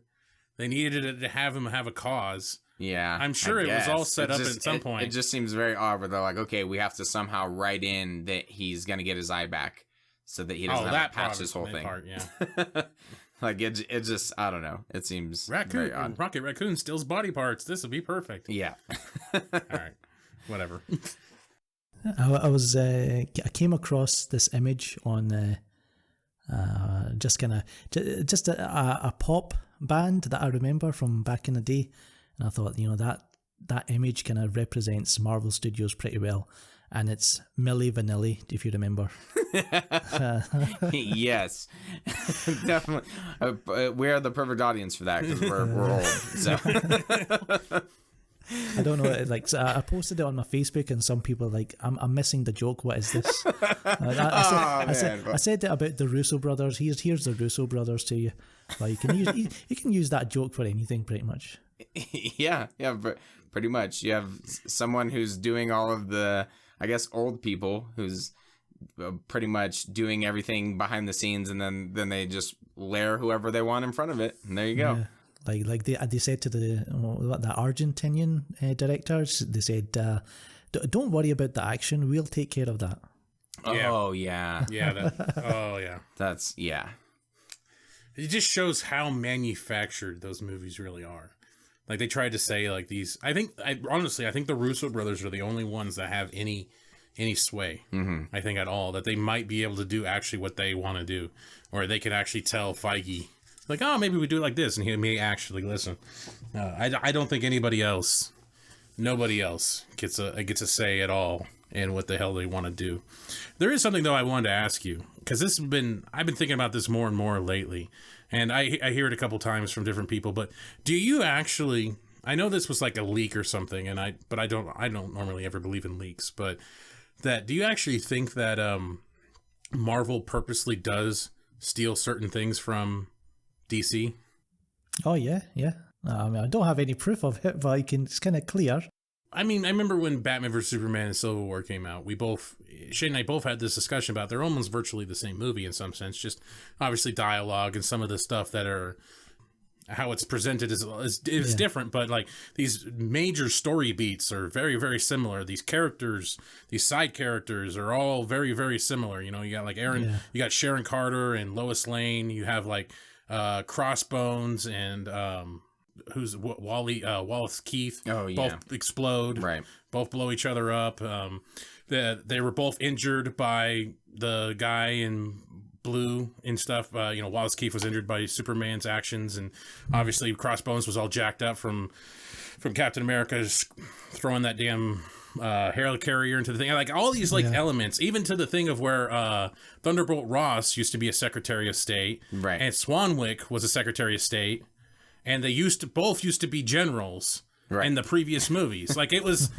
They needed to have him have a cause. Yeah. I'm sure it was all set up at some point. It just seems very odd where they're like, okay, we have to somehow write in that he's going to get his eye back so that he doesn't have to patch this whole thing. Part, yeah. Like, it just, I don't know. It seems very odd. Rocket Raccoon steals body parts. This would be perfect. Yeah. All right. Whatever. I came across this image on just a pop band that I remember from back in the day, and I thought, that image kind of represents Marvel Studios pretty well, and it's Milli Vanilli, if you remember. Yes, definitely. We're the perfect audience for that because we're old. So. I don't know. So I posted it on my Facebook, and some people are like, "I'm missing the joke. What is this?" I said that about the Russo brothers. Here's the Russo brothers to you. Like, you can use that joke for anything, pretty much. Yeah, but pretty much. You have someone who's doing all of the, I guess, old people who's pretty much doing everything behind the scenes, and then they just layer whoever they want in front of it, and there you go. Yeah. Like they said to the Argentinian directors, they said, "Don't worry about the action. We'll take care of that." Yeah. Oh yeah, Yeah. Yeah. That's yeah. It just shows how manufactured those movies really are. Like, they tried to say, like, these. Honestly, I think the Russo brothers are the only ones that have any sway. Mm-hmm. I think at all that they might be able to do actually what they want to do, or they can actually tell Feige, like, oh, maybe we do it like this, and he may actually listen. I don't think nobody else gets a say at all in what the hell they want to do. There is something, though, I wanted to ask you, because I've been thinking about this more and more lately, and I hear it a couple times from different people. But do you actually? I know this was like a leak or something, but I don't normally ever believe in leaks. But do you actually think that Marvel purposely does steal certain things from DC? Oh yeah. I don't have any proof of it, but it's kind of clear. I mean, I remember when Batman vs Superman and Civil War came out, Shane and I both had this discussion about they're almost virtually the same movie in some sense, just obviously dialogue and some of the stuff that are how it's presented is different, but like these major story beats are very, very similar. These characters, these side characters are all very, very similar. You got like you got Sharon Carter and Lois Lane. You have like Crossbones and Wallace Keith. Oh yeah, both explode. Right, both blow each other up. They were both injured by the guy in blue and stuff. Wallace Keith was injured by Superman's actions, and obviously Crossbones was all jacked up from Captain America throwing that damn helicarrier into the thing. Like all these elements, even to the thing of where Thunderbolt Ross used to be a Secretary of State, right, and Swanwick was a Secretary of State, and they both used to be generals. Right. In the previous movies. Like it was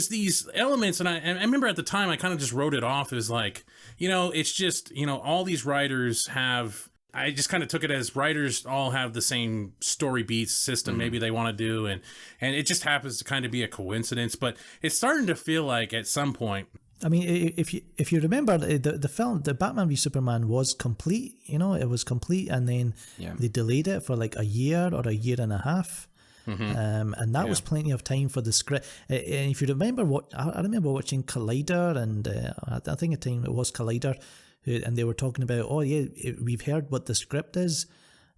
these elements, and I remember at the time I kind of just wrote it off as like, it's just, all these writers have, I just kind of took it as writers all have the same story beats system maybe they want to do, and it just happens to kind of be a coincidence, but it's starting to feel like at some point, I mean, if you remember, the film, the Batman v Superman was complete, it was complete, and then they delayed it for like a year or a year and a half. Mm-hmm. And that was plenty of time for the script. And if you remember I remember watching Collider, and I think at the time it was Collider, and they were talking about, we've heard what the script is.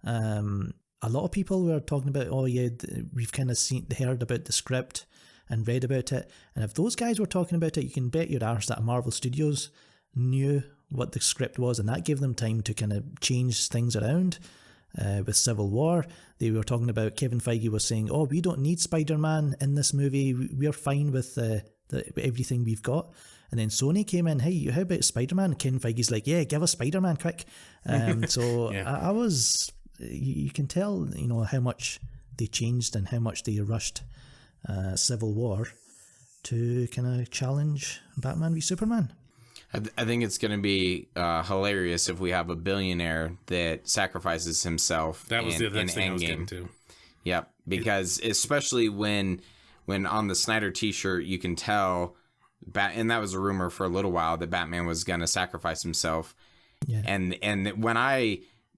A lot of people were talking about, we've kind of heard about the script and read about it. And if those guys were talking about it, you can bet your arse that Marvel Studios knew what the script was, and that gave them time to kind of change things around. With Civil War, they were talking about, Kevin Feige was saying, we don't need Spider-Man in this movie, we're fine with everything we've got. And then Sony came in, hey, how about Spider-Man? Kevin Feige's like, yeah, give us Spider-Man quick. So I was, you can tell, how much they changed and how much they rushed Civil War to kind of challenge Batman v Superman. I think it's going to be hilarious if we have a billionaire that sacrifices himself. That was the next thing I was getting to. Yep, because especially when on the Snyder T-shirt you can tell, and that was a rumor for a little while that Batman was going to sacrifice himself, Yeah. And when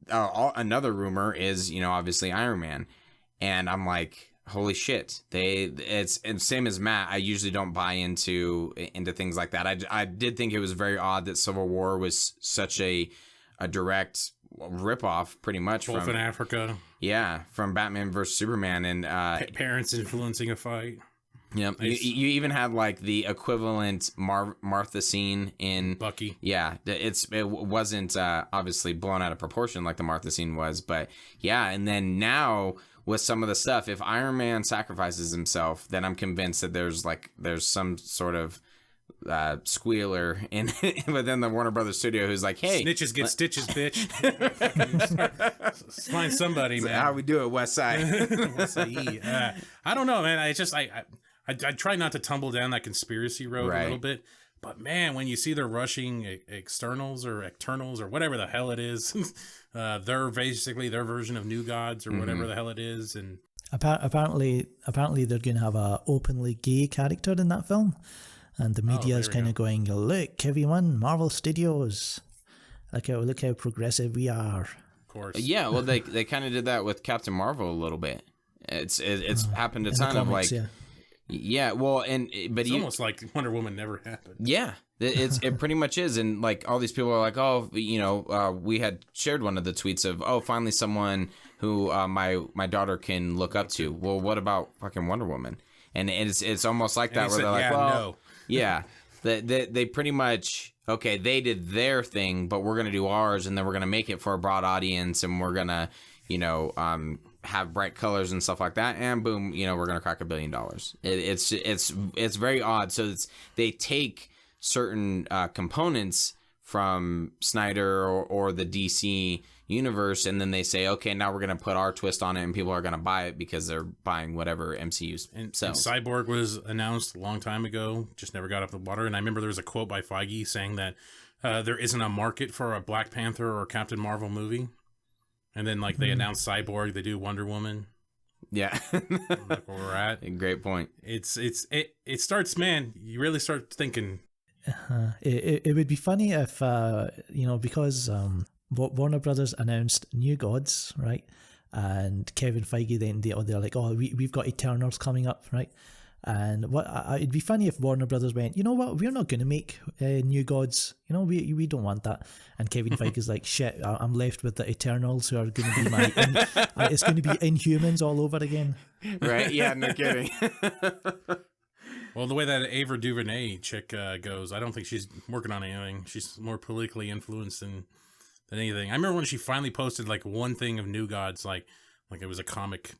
another rumor is, obviously Iron Man, and I'm like, holy shit, it's same as Matt. I usually don't buy into things like that. I did think it was very odd that Civil War was such a direct ripoff, pretty much, Wolf from in Africa. Yeah, from Batman versus Superman, and parents influencing a fight. Yeah, nice. You even had like the equivalent Martha scene in Bucky. Yeah, it wasn't obviously blown out of proportion like the Martha scene was, but yeah. And then now with some of the stuff, if Iron Man sacrifices himself, then I'm convinced that there's some sort of squealer within the Warner Brothers studio who's like, hey, snitches get stitches, bitch. Find somebody, man. How we do it, West Side. West Side. I don't know, man. I try not to tumble down that conspiracy road a little bit, but man, when you see they're rushing externals or whatever the hell it is, they're basically their version of New Gods or whatever the hell it is, and apparently they're going to have a openly gay character in that film, and the media is kind of going, look, everyone, Marvel Studios, look how progressive we are. Of course, yeah. Well, they kind of did that with Captain Marvel a little bit. It's happened a ton of like. Yeah, well, but it's almost like Wonder Woman never happened. Yeah, it pretty much is, and like all these people are like, oh, we had shared one of the tweets of, oh, finally someone who my daughter can look up to. Well, what about fucking Wonder Woman? And it's almost like that where they're like, well, no. Yeah, they pretty much they did their thing, but we're gonna do ours, and then we're gonna make it for a broad audience, and we're gonna have bright colors and stuff like that, and boom, we're gonna crack $1 billion. It's very odd. So they take certain components from Snyder or the DC universe, and then they say, okay, now we're gonna put our twist on it, and people are gonna buy it because they're buying whatever MCU sells. And Cyborg was announced a long time ago, just never got up the water. And I remember there was a quote by Feige saying that there isn't a market for a Black Panther or Captain Marvel movie. And then, they announced Cyborg, they do Wonder Woman. Yeah, like where we're at. Great point. It starts, man. You really start thinking. It would be funny if because Warner Brothers announced New Gods, right? And Kevin Feige they're like, oh, we've got Eternals coming up, right? And it'd be funny if Warner Brothers went, you know what, we're not going to make New Gods. We don't want that. And Kevin Feige's like, shit, I'm left with the Eternals who are going to be it's going to be Inhumans all over again. Right? Yeah, no kidding. Well, the way that Ava DuVernay chick goes, I don't think she's working on anything. She's more politically influenced than anything. I remember when she finally posted one thing of New Gods, like it was a comic,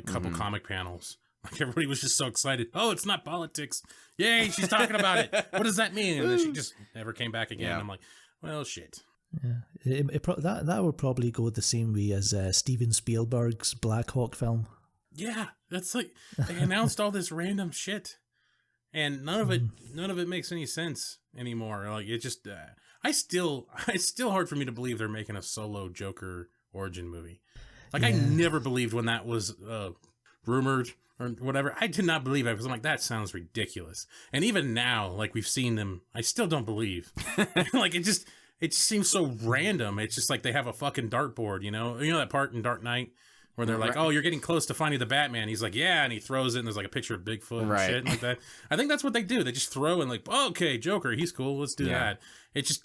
couple comic panels. Like everybody was just so excited. Oh, it's not politics. Yay, she's talking about it. What does that mean? And then she just never came back again. Yeah. I'm like, well, shit. Yeah, that would probably go the same way as Steven Spielberg's Black Hawk film. Yeah, that's like they announced all this random shit, and none of it makes any sense anymore. Like it just, it's still hard for me to believe they're making a solo Joker origin movie. Like I never believed when that was rumored or whatever. I did not believe it because I'm like, that sounds ridiculous. And even now, we've seen them, I still don't believe. It just seems so random. It's just like they have a fucking dartboard, you know that part in Dark Knight where they're like, oh, you're getting close to finding the Batman. He's like, yeah, and he throws it, and there's a picture of Bigfoot and shit like that. I think that's what they do. They just throw in okay, Joker, he's cool, let's do that.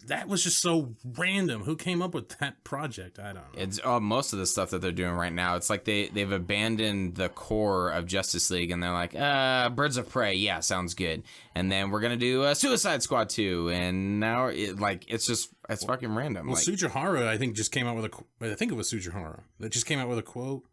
That was just so random. Who came up with that project? I don't know. It's most of the stuff that they're doing right now. It's like they've abandoned the core of Justice League, and they're like, Birds of Prey, yeah, sounds good. And then we're gonna do Suicide Squad 2, and now it's fucking random. Well, Sujihara, I think, just came out with I think it was Sujihara that just came out with a quote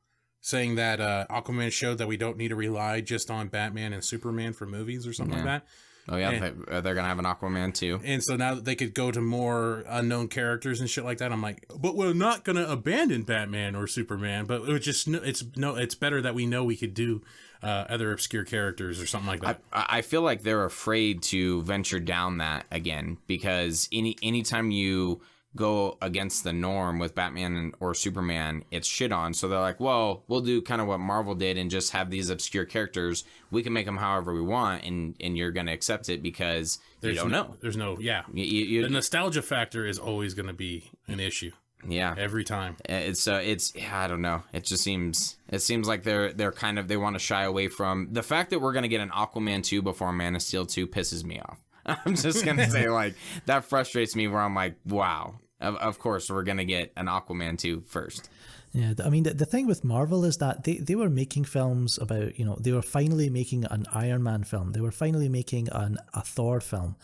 saying that Aquaman showed that we don't need to rely just on Batman and Superman for movies or something like that. Oh, yeah, they're going to have an Aquaman, too. And so now they could go to more unknown characters and shit like that. I'm like, but we're not going to abandon Batman or Superman, but it's better that we know we could do other obscure characters or something like that. I feel like they're afraid to venture down that again, because anytime you go against the norm with Batman or Superman, it's shit on. So they're like, well, we'll do kind of what Marvel did and just have these obscure characters. We can make them however we want, and you're going to accept it because you don't know. There's no, the nostalgia factor is always going to be an issue. Yeah, every time. It's I don't know. It seems like they're kind of, they want to shy away from the fact that we're going to get an Aquaman 2 before Man of Steel 2 pisses me off. I'm just going to say, like, that frustrates me, where I'm like, wow. Of course, we're going to get an Aquaman 2 first. Yeah, I mean, the thing with Marvel is that they were making films about, they were finally making an Iron Man film. They were finally making a Thor film.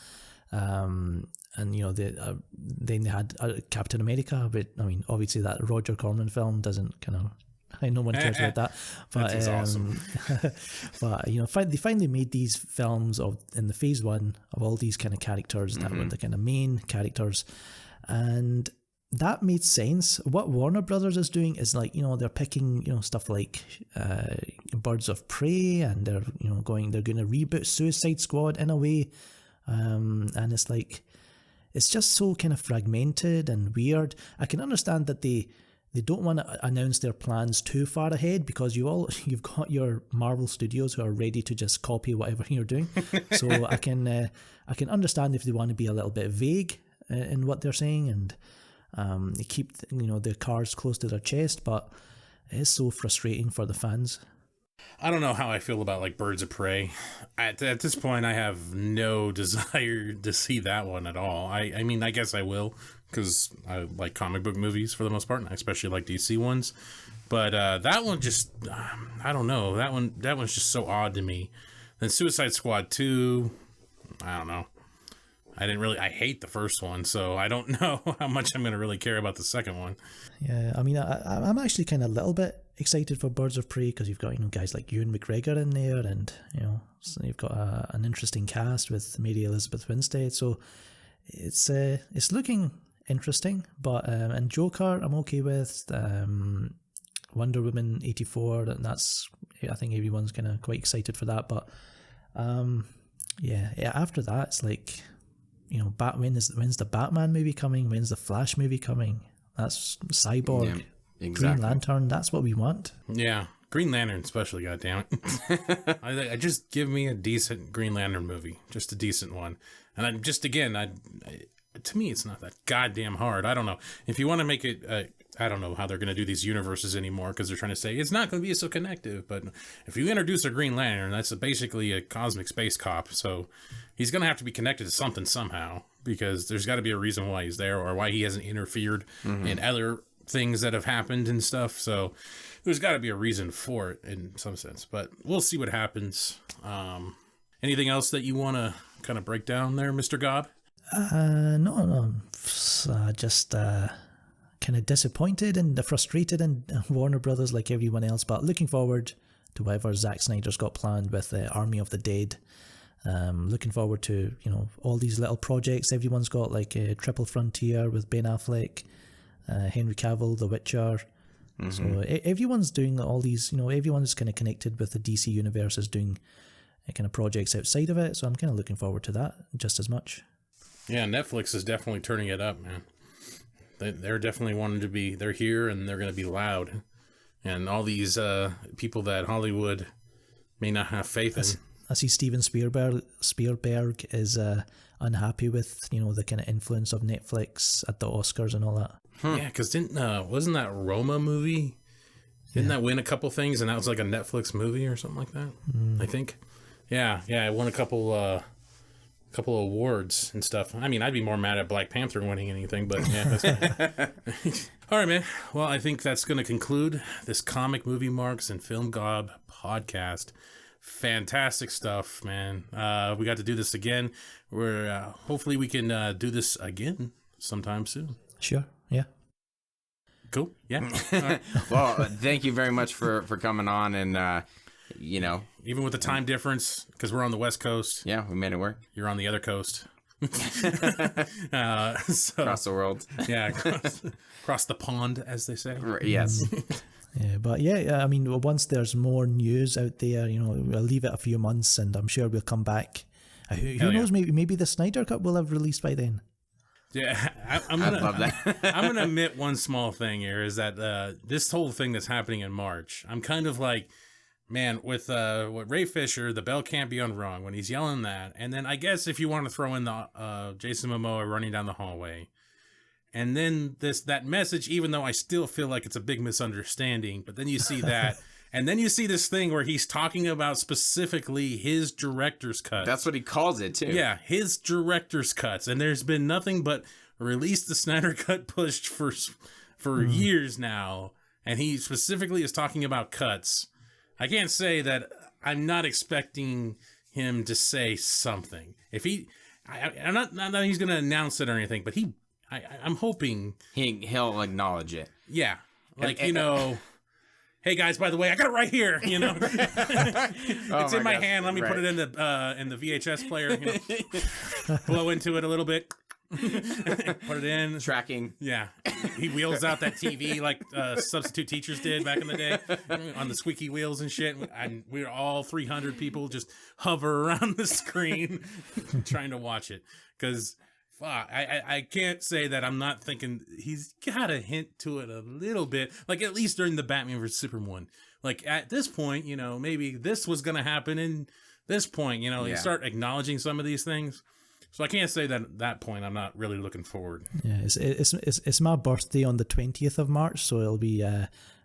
And, then they had Captain America. But, I mean, obviously that Roger Corman film doesn't kind of... no one cares about that. But, that's awesome. But, they finally made these films in the phase 1 of all these kind of characters that were the kind of main characters. And that made sense. What Warner Brothers is doing is, like, they're picking, stuff like Birds of Prey, and they're going to reboot Suicide Squad in a way. And it's like, it's just so kind of fragmented and weird. I can understand that they don't want to announce their plans too far ahead, because you've got your Marvel Studios who are ready to just copy whatever you're doing. So I can understand if they want to be a little bit vague in what they're saying, and they keep their cards close to their chest, but it is so frustrating for the fans. I don't know how I feel about, like, Birds of Prey. At this point, I have no desire to see that one at all. I mean, I guess I will, because I like comic book movies for the most part, and I especially like DC ones. But that one just, I don't know. That one's just so odd to me. Then Suicide Squad 2, I don't know. I hate the first one, so I don't know how much I'm going to really care about the second one. Yeah, I mean, I'm actually kind of a little bit excited for Birds of Prey, because you've got, guys like Ewan McGregor in there, and, so you've got an interesting cast with Mary Elizabeth Winstead, so it's looking interesting. But, and Joker, I'm okay with. Wonder Woman 84, that's, I think everyone's kind of quite excited for that, but, yeah, after that, it's like... when's the Batman movie coming? When's the Flash movie coming? That's Cyborg, yeah, exactly. Green Lantern. That's what we want. Yeah, Green Lantern especially. Goddammit! I just give me a decent Green Lantern movie, just a decent one. And I just to me, it's not that goddamn hard. I don't know if you want to make it. I don't know how they're going to do these universes anymore, because they're trying to say it's not going to be so connective. But if you introduce a Green Lantern, that's basically a cosmic space cop. So he's going to have to be connected to something somehow, because there's got to be a reason why he's there, or why he hasn't interfered in other things that have happened and stuff. So there's got to be a reason for it in some sense. But we'll see what happens. Anything else that you want to kind of break down there, Mr. Gob? No. Just kind of disappointed and frustrated in Warner Brothers, like everyone else, but looking forward to whatever Zack Snyder's got planned with Army of the Dead. Looking forward to all these little projects everyone's got, like Triple Frontier with Ben Affleck, Henry Cavill, The Witcher. So everyone's doing all these, everyone's kind of connected with the DC universe, is doing kind of projects outside of it. So I'm kind of looking forward to that just as much. Yeah, Netflix is definitely turning it up, man. They're definitely wanting to be, they're here and they're going to be loud. And all these people that Hollywood may not have faith in. I see Steven Spielberg is unhappy with, the kind of influence of Netflix at the Oscars and all that. Yeah, because wasn't that Roma movie? Didn't that win a couple things, and that was like a Netflix movie or something like that? I think. Yeah, it won a couple awards and stuff. I mean, I'd be more mad at Black Panther winning anything, but yeah. That's all right, man. Well, I think that's going to conclude this Comic Movie Marks and Film Gob podcast. Fantastic stuff, man. We got to do this again. We're hopefully we can do this again sometime soon. Sure. Yeah. Cool. Yeah. Well, thank you very much for coming on, and even with the time difference, because we're on the West Coast. Yeah, we made it work. You're on the other coast. Across the world. Yeah, across the pond, as they say. Yes. Yeah, but I mean, once there's more news out there, we'll leave it a few months, and I'm sure we'll come back. Who knows? Maybe the Snydercut will have released by then. Yeah, I love that. I'm gonna admit one small thing here is that this whole thing that's happening in March, I'm kind of like, man, with Ray Fisher, the bell can't be unrung when he's yelling that, and then I guess if you want to throw in the Jason Momoa running down the hallway, and then that message, even though I still feel like it's a big misunderstanding, but then you see that. And then you see this thing where he's talking about specifically his director's cut. That's what he calls it, too. Yeah, his director's cuts. And there's been nothing but release the Snyder Cut pushed for years now. And he specifically is talking about cuts. I can't say that I'm not expecting him to say something. If I'm not that he's going to announce it or anything, but I'm hoping he'll acknowledge it. Yeah, like hey guys, by the way, I got it right here. It's in my hand. Let me put it in the VHS player. Blow into it a little bit. Put it in. Tracking. Yeah, he wheels out that TV like substitute teachers did back in the day on the squeaky wheels and shit. And we're all 300 people just hover around the screen trying to watch it because. I can't say that I'm not thinking he's got a hint to it a little bit, like at least during the Batman vs Superman one. Like at this point, maybe this was going to happen in this point, you start acknowledging some of these things. So I can't say that at that point I'm not really looking forward. Yeah, it's my birthday on the 20th of March, so it'll be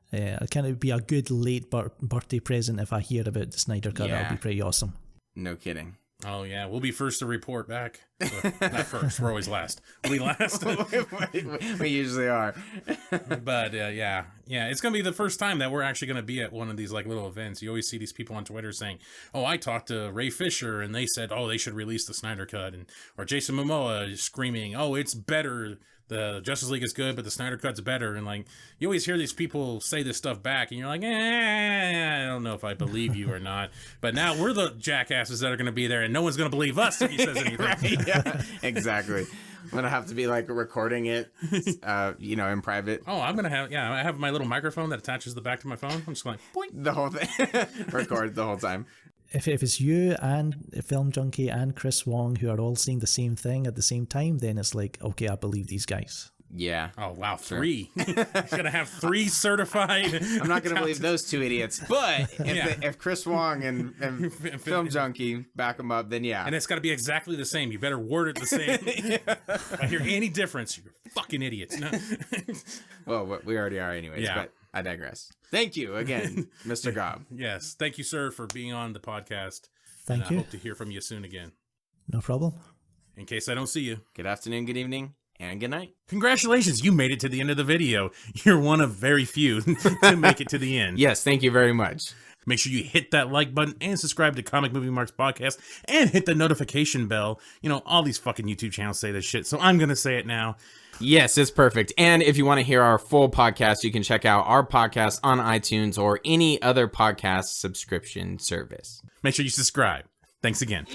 kind of be a good late birthday present if I hear about the Snyder Cut. Yeah. That'll be pretty awesome. No kidding. Oh, yeah. We'll be first to report back. Well, not first. We're always last. We'll be last. We usually are. But, yeah. It's going to be the first time that we're actually going to be at one of these like little events. You always see these people on Twitter saying, oh, I talked to Ray Fisher, and they said, oh, they should release the Snyder Cut. Or Jason Momoa screaming, oh, it's better. The Justice League is good, but the Snyder Cut's better. And like, you always hear these people say this stuff back, and you're like, I don't know if I believe you or not. But now we're the jackasses that are going to be there, and no one's going to believe us if he says anything. Right, yeah, exactly. I'm going to have to be like recording it, in private. Oh, I'm going to have, I have my little microphone that attaches the back to my phone. I'm just going, boing. The whole thing. Record the whole time. If it's you and Film Junkie and Chris Wong who are all seeing the same thing at the same time, then it's like, okay, I believe these guys. Yeah. Oh, wow. 3. He's going to have 3 certified. I'm not going to believe those 2 idiots. But if Chris Wong and Film Junkie back them up, then yeah. And it's got to be exactly the same. You better word it the same. If I hear any difference, you're fucking idiots. No. Well, we already are anyways, but I digress. Thank you again, Mr. Gob. Yes. Thank you, sir, for being on the podcast. Thank you. I hope to hear from you soon again. No problem. In case I don't see you. Good afternoon, good evening, and good night. Congratulations. You made it to the end of the video. You're one of very few to make it to the end. Yes, thank you very much. Make sure you hit that like button and subscribe to Comic Movie Marks Podcast and hit the notification bell. All these fucking YouTube channels say this shit, so I'm going to say it now. Yes, it's perfect. And if you want to hear our full podcast, you can check out our podcast on iTunes or any other podcast subscription service. Make sure you subscribe. Thanks again.